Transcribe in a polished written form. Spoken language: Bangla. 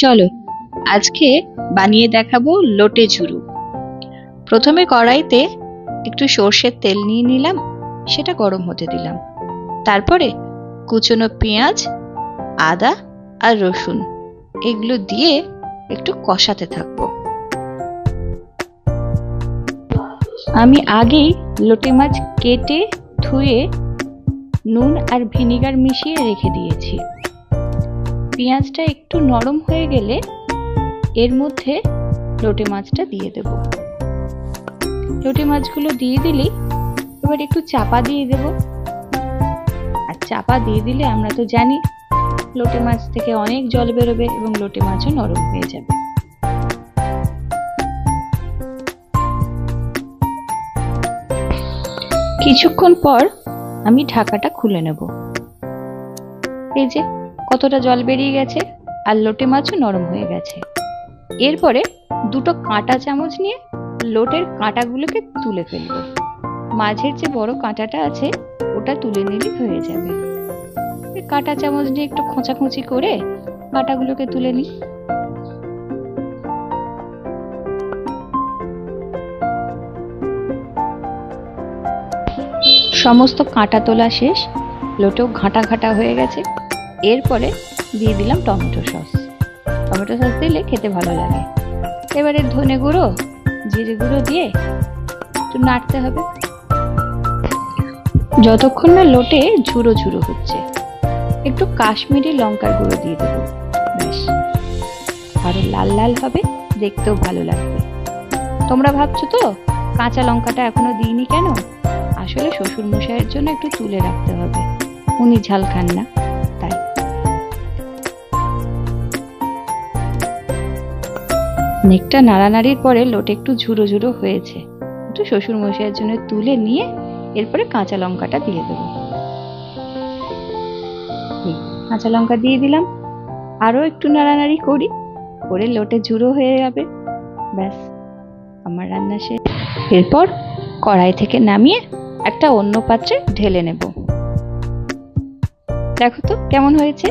চলো আজকে বানিয়ে দেখাবো লোটে ঝুরু। প্রথমে কড়াইতে একটু সর্ষের তেল নিয়ে নিলাম, সেটা গরম হতে দিলাম। তারপরে কুচনো পেঁয়াজ, আদা আর রসুন এগুলো দিয়ে একটু কষাতে থাকবো। আমি আগেই লোটে মাছ কেটে ধুয়ে নুন আর ভিনিগার মিশিয়ে রেখে দিয়েছি। পেঁয়াজটা একটু নরম হয়ে গেলে এর মধ্যে লোটে মাছটা দিয়ে দেব। লোটে মাছগুলো দিয়ে দিলেই এবার একটু চাপা দিয়ে দেব। আর চাপা দিয়ে দিলে আমরা তো জানি লোটে মাছ থেকে অনেক জল বেরোবে এবং লোটে মাছও নরম হয়ে যাবে। কিছুক্ষণ পর আমি ঢাকাটা খুলে নেব। এই যে কতটা জল বেরিয়ে গেছে আর লোটে মাছও নরম হয়ে গেছে। এরপরে দুটো কাঁটা চামচ নিয়ে লোটের কাঁটাগুলোকে তুলে ফেলবো। মাঝের যে বড় কাঁটাটা আছে ওটা তুলে নিলে হয়ে যাবে। কাঁটা চামচ দিয়ে একটু খোঁচাখুঁচি করে কাঁটাগুলোকে তুলে নিই। সমস্ত কাঁটা তোলা শেষ, লোটেও ঘাঁটা ঘাঁটা হয়ে গেছে। এরপরে দিয়ে দিলাম টমেটো সস। টমেটো সস দিলে খেতে ভালো লাগে। এবারে ধনে গুঁড়ো, জিরে গুঁড়ো দিয়ে একটু নাড়তে হবে যতক্ষণ না লোটে ঝুরো ঝুরো হচ্ছে। একটু কাশ্মীরি লঙ্কার গুঁড়ো দিয়ে দেবো, বেশ আরো লাল লাল হবে, দেখতেও ভালো লাগবে। তোমরা ভাবছো তো কাঁচা লঙ্কাটা এখনো দিইনি কেন? আসলে শ্বশুর মশাইয়ের জন্য একটু তুলে রাখতে হবে, উনি ঝাল খান না, তাই। নেকটা নাড়ানাড়ির পরে লোটে একটু ঝুরো ঝুরো হয়েছে, একটু শ্বশুর মশাইয়ের জন্য তুলে নিয়ে এরপরে কাঁচা লঙ্কাটা দিয়ে দেবো। কাঁচা লঙ্কা দিয়ে দিলাম, আরো একটু নাড়ানাড়ি করি, করে লোটে ঝুরো হয়ে যাবে। ব্যাস আমার রান্না শেষ। এরপর কড়াই থেকে নামিয়ে একটা অন্য পাত্রে ঢেলে নেব। দেখো তো কেমন হয়েছে।